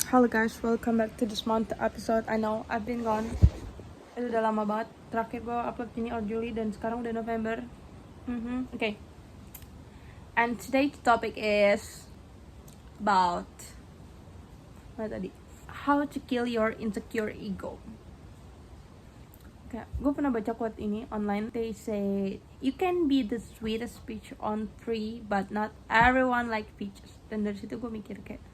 Halo guys, welcome back to this month episode. I know I've been gone. Itu udah lama banget. Terakhir gue upload ini Juli dan sekarang udah November. Okay. And today's topic is about how to kill your insecure ego. Okay, gue pernah baca quote ini online. They say you can be the sweetest peach on tree, but not everyone like peaches. Dan dari situ gue mikir kayak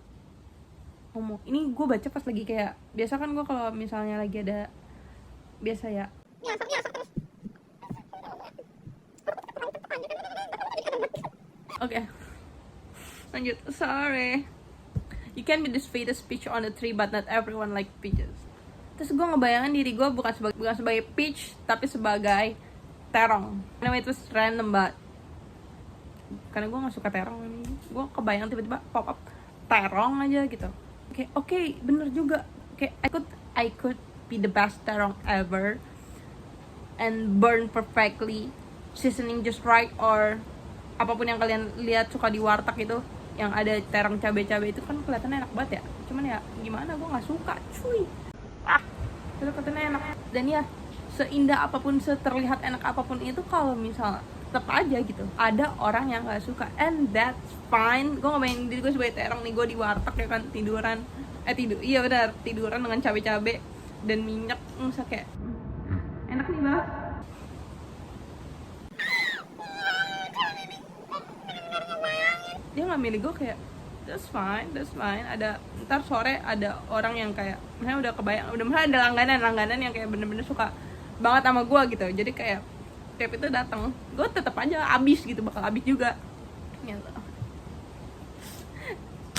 ini gue baca pas lagi kayak biasa kan gue kalau misalnya lagi ada biasa ya oke. Lanjut. Sorry. You can be the sweetest peach on the tree but not everyone like peaches. Terus gue ngebayangin diri gue bukan sebagai peach tapi sebagai terong. Anyway, itu random banget karena gue gak suka terong ini. Gue kebayang tiba-tiba pop up terong aja gitu. Oke, bener juga. I could be the best terong ever and burn perfectly, seasoning just right, or apapun yang kalian lihat suka di warteg itu yang ada terong cabai-cabai itu kan kelihatannya enak banget ya. Cuman ya gimana, gue nggak suka, cuy. Itu kelihatannya enak. Dan ya seindah apapun, seterlihat enak apapun itu, kalau misalnya tetap aja gitu ada orang yang nggak suka, and that's fine. Gue ngebayangin diri gue sebagai terong nih, gue di warteg ya kan, tiduran dengan cabai-cabai dan minyak, misal kayak enak nih banget. Dia nggak milih gue, kayak that's fine. Ada ntar sore ada orang yang kayak misalnya udah ada langganan yang kayak bener-bener suka banget sama gue gitu, jadi kayak tiap itu datang, gue tetap aja bakal abis juga gitu.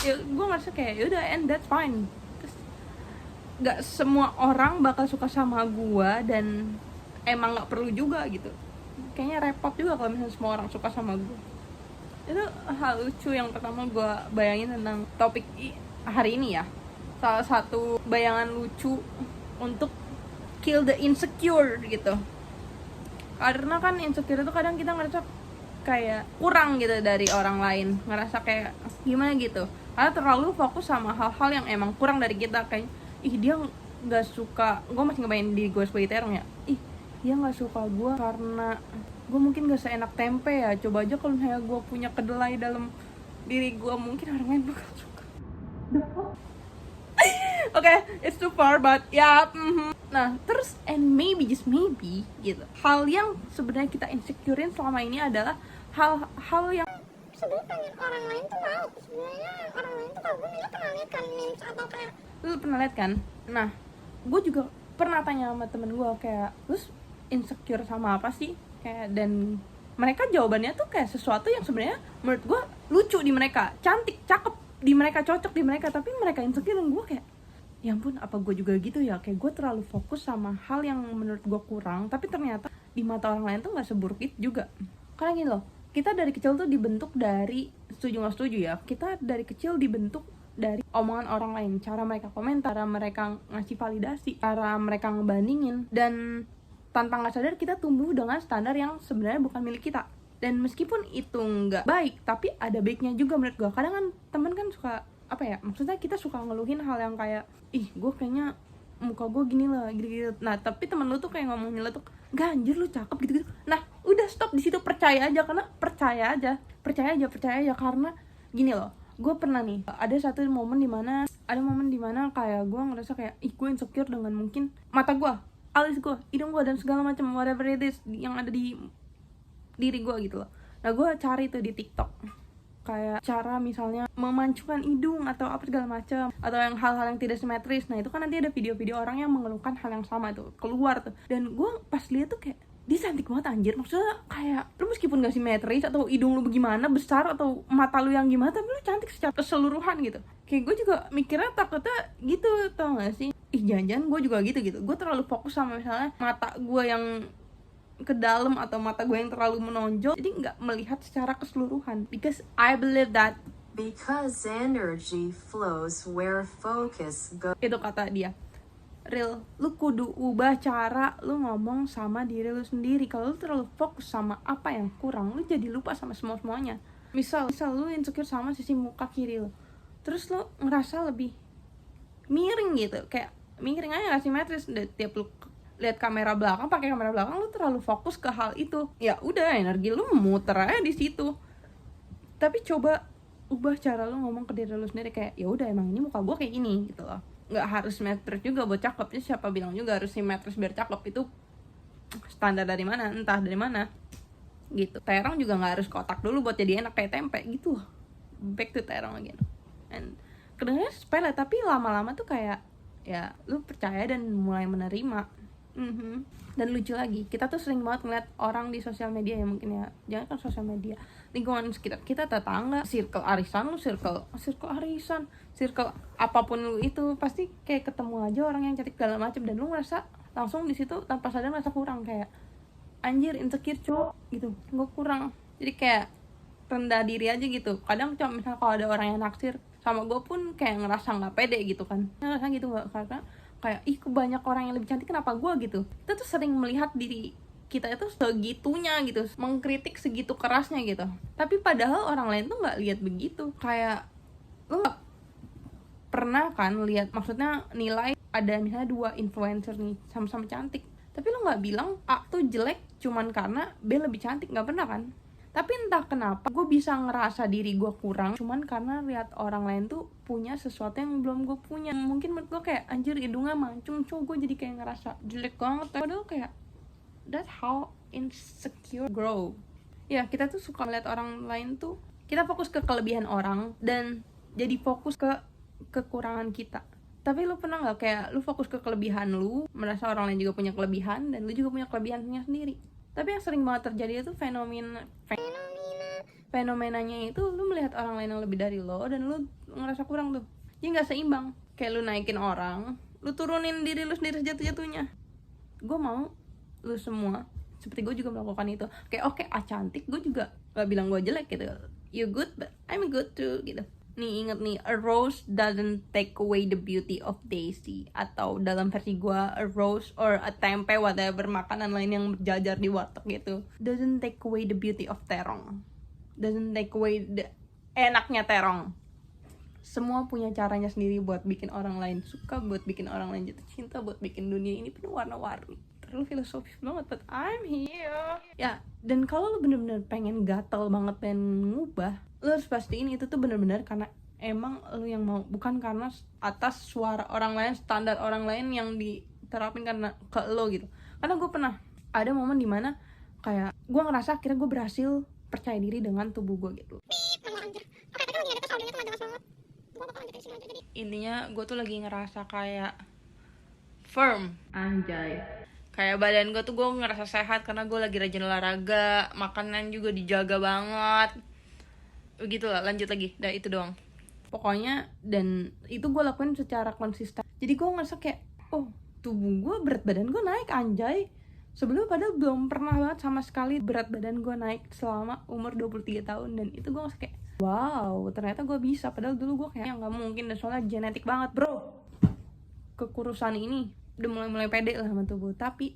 Ya gue ngerasa kayak yaudah, and that's fine. Terus gak semua orang bakal suka sama gue, dan emang gak perlu juga gitu. Kayaknya repot juga kalau misalnya semua orang suka sama gue. Itu hal lucu yang pertama gue bayangin tentang topik hari ini ya. Salah satu bayangan lucu untuk kill the insecure gitu. Karena kan insecure itu kadang kita ngerasa kayak kurang gitu dari orang lain, ngerasa kayak gimana gitu karena terlalu fokus sama hal-hal yang emang kurang dari kita. Kayak dia nggak suka, gue masih ngebayangin diri gue sebagai terong ya, dia nggak suka gue karena gue mungkin gak seenak tempe ya. Coba aja kalau misalnya gue punya kedelai dalam diri gue, mungkin orang lain bakal suka. Okay, it's too far, but yeah. Nah, terus and maybe, just maybe gitu, hal yang sebenarnya kita insecurein selama ini adalah hal yang sebenarnya pengen orang lain tuh tahu. Sebenarnya orang lain tuh tahu. Gue pernah lihat kan memes atau kayak, lu pernah lihat kan? Nah, gue juga pernah tanya sama temen gue kayak, lu insecure sama apa sih? Kayak, dan mereka jawabannya tuh kayak sesuatu yang sebenarnya menurut gue lucu di mereka, cantik, cakep di mereka, cocok di mereka, tapi mereka insecure. Dan gue kayak, ya ampun, apa gue juga gitu ya? Kayak gue terlalu fokus sama hal yang menurut gue kurang, tapi ternyata di mata orang lain tuh gak seburuk itu juga. Karena gini loh, kita dari kecil tuh dibentuk dari, setuju gak setuju ya, kita dari kecil dibentuk dari omongan orang lain, cara mereka komentar, cara mereka ngasih validasi, cara mereka ngebandingin, dan tanpa gak sadar kita tumbuh dengan standar yang sebenarnya bukan milik kita. Dan meskipun itu nggak baik, tapi ada baiknya juga menurut gue. Kadang kan temen kan suka maksudnya kita suka ngeluhin hal yang kayak, gue kayaknya muka gue gini lah, gitu. Nah, tapi temen lu tuh kayak ngomongin lu tuh, "Gak, anjir lu cakep," gitu. Nah, udah stop di situ, percaya aja karena gini loh. Gue pernah nih, ada momen dimana kayak gue ngerasa kayak, gue insecure dengan mungkin mata gue, alis gue, hidung gue, dan segala macam whatever it is yang ada di diri gue gitu loh. Nah, gue cari tuh di TikTok kayak cara misalnya memancungkan hidung atau apa segala macam, atau yang hal-hal yang tidak simetris. Nah, itu kan nanti ada video-video orang yang mengeluhkan hal yang sama itu keluar tuh. Dan gue pas lihat tuh kayak, dia cantik banget anjir. Maksudnya kayak, lu meskipun gak simetris atau hidung lu bagaimana besar atau mata lu yang gimana, tapi lu cantik secara keseluruhan gitu. Kayak gue juga mikirnya takutnya gitu, tau gak sih? Jangan-jangan gue juga gitu. Gue terlalu fokus sama misalnya mata gue yang ke dalam atau mata gue yang terlalu menonjol, jadi nggak melihat secara keseluruhan. Because I believe that because energy flows where focus goes. Itu kata dia. Real, lu kudu ubah cara lu ngomong sama diri lu sendiri. Kalau lu terlalu fokus sama apa yang kurang, lu jadi lupa sama semuanya. Misal lu insecure sama sisi muka kiri lu, terus lu ngerasa lebih miring gitu, kayak miring aja nggak simetris. Tiap lu lihat kamera belakang, pakai kamera belakang, lu terlalu fokus ke hal itu, ya udah energi lu muter aja di situ. Tapi coba ubah cara lu ngomong ke diri lu sendiri, kayak ya udah emang ini muka gue kayak gini gitu loh. Nggak harus simetris juga buat cakep, jadi siapa bilang juga harus simetris biar cakep, itu standar dari mana, entah dari mana gitu. Terong juga nggak harus kotak dulu buat jadi enak kayak tempe gitu. Back to terong again. And kedengarannya sepele, tapi lama-lama tuh kayak ya lu percaya dan mulai menerima. Dan lucu lagi, kita tuh sering banget ngeliat orang di sosial media ya, mungkin ya, jangan kan sosial media, lingkungan sekitar kita, tetangga, circle arisan lu, circle arisan, circle apapun lu, itu pasti kayak ketemu aja orang yang cantik segala macam, dan lu ngerasa langsung di situ tanpa sadar ngerasa kurang, kayak anjir insecure cowok gitu, gue kurang, jadi kayak rendah diri aja gitu. Kadang cuma misalnya kalau ada orang yang naksir sama gue pun kayak ngerasa nggak pede gitu kan, ngerasa gitu nggak, karena kayak ih banyak orang yang lebih cantik kenapa gue gitu. Kita tuh sering melihat diri kita itu segitunya gitu, mengkritik segitu kerasnya gitu, tapi padahal orang lain tuh nggak lihat begitu. Kayak lu pernah kan lihat, maksudnya nilai ada misalnya 2 influencer nih sama-sama cantik, tapi lu nggak bilang A tuh jelek cuman karena B lebih cantik, nggak pernah kan. Tapi entah kenapa gue bisa ngerasa diri gue kurang cuman karena lihat orang lain tuh punya sesuatu yang belum gue punya. Mungkin menurut gue kayak anjir hidungnya mancung, gue jadi kayak ngerasa jelek banget, padahal kayak that's how insecure grow. Ya kita tuh suka lihat orang lain tuh, kita fokus ke kelebihan orang dan jadi fokus ke kekurangan kita. Tapi lu pernah nggak kayak lu fokus ke kelebihan lu, merasa orang lain juga punya kelebihan dan lu juga punya kelebihannya sendiri. Tapi yang sering banget terjadi itu fenomenanya itu lu melihat orang lain yang lebih dari lo dan lu ngerasa kurang tuh, jadi nggak seimbang. Kayak lu naikin orang, lu turunin diri lu sendiri sejatuh-jatuhnya. Gue mau lu semua seperti gue juga melakukan itu. Kayak oke, cantik, gue juga gak bilang gue jelek gitu, you good but I'm good too gitu. Nih inget nih, a rose doesn't take away the beauty of Daisy. Atau dalam versi gue, a rose or a tempe, whatever, makanan lain yang berjajar di warteg gitu, doesn't take away the beauty of terong, doesn't take away the enaknya terong. Semua punya caranya sendiri buat bikin orang lain suka, buat bikin orang lain jatuh cinta, buat bikin dunia ini penuh warna-warni. Terlalu filosofis banget, but I'm here. Ya, dan kalau lu bener-bener pengen gatel banget, pengen ngubah, lu harus pastiin itu tuh bener-bener karena emang lu yang mau, bukan karena atas suara orang lain, standar orang lain yang diterapin karena ke lo gitu. Karena gue pernah ada momen dimana kayak gue ngerasa akhirnya gue berhasil percaya diri dengan tubuh gue gitu. Intinya gue tuh lagi ngerasa kayak firm, anjay. Kayak badan gue tuh gue ngerasa sehat karena gue lagi rajin olahraga, makanan juga dijaga banget. Begitulah, lanjut lagi, dah itu doang. Pokoknya, dan itu gue lakuin secara konsisten. Jadi gue ngerasa kayak, oh tubuh gue, berat badan gue naik, anjay. Sebelumnya padahal belum pernah banget sama sekali berat badan gue naik selama umur 23 tahun. Dan itu gue ngerasa kayak, wow, ternyata gue bisa. Padahal dulu gue kayak, gak mungkin, dan soalnya genetik banget bro. Kekurusan ini udah mulai pede lah sama tubuh. Tapi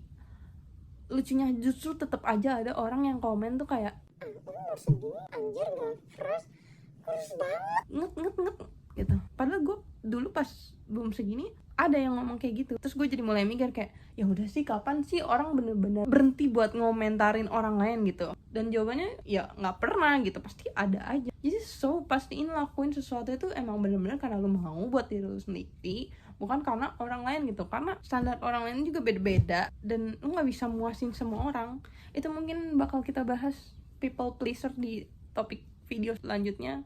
lucunya justru tetap aja ada orang yang komen tuh kayak, umur segini anjir gak fresh, kurus banget, nget gitu. Padahal gue dulu pas belum segini ada yang ngomong kayak gitu. Terus gue jadi mulai mikir kayak, ya udah sih, kapan sih orang bener-bener berhenti buat ngomentarin orang lain gitu. Dan jawabannya ya nggak pernah gitu, pasti ada aja. Jadi pastiin lakuin sesuatu itu emang bener-bener karena lu mau buat diri lu sendiri, bukan karena orang lain gitu. Karena standar orang lain juga beda-beda dan lu nggak bisa muasin semua orang. Itu mungkin bakal kita bahas people pleaser di topik video selanjutnya.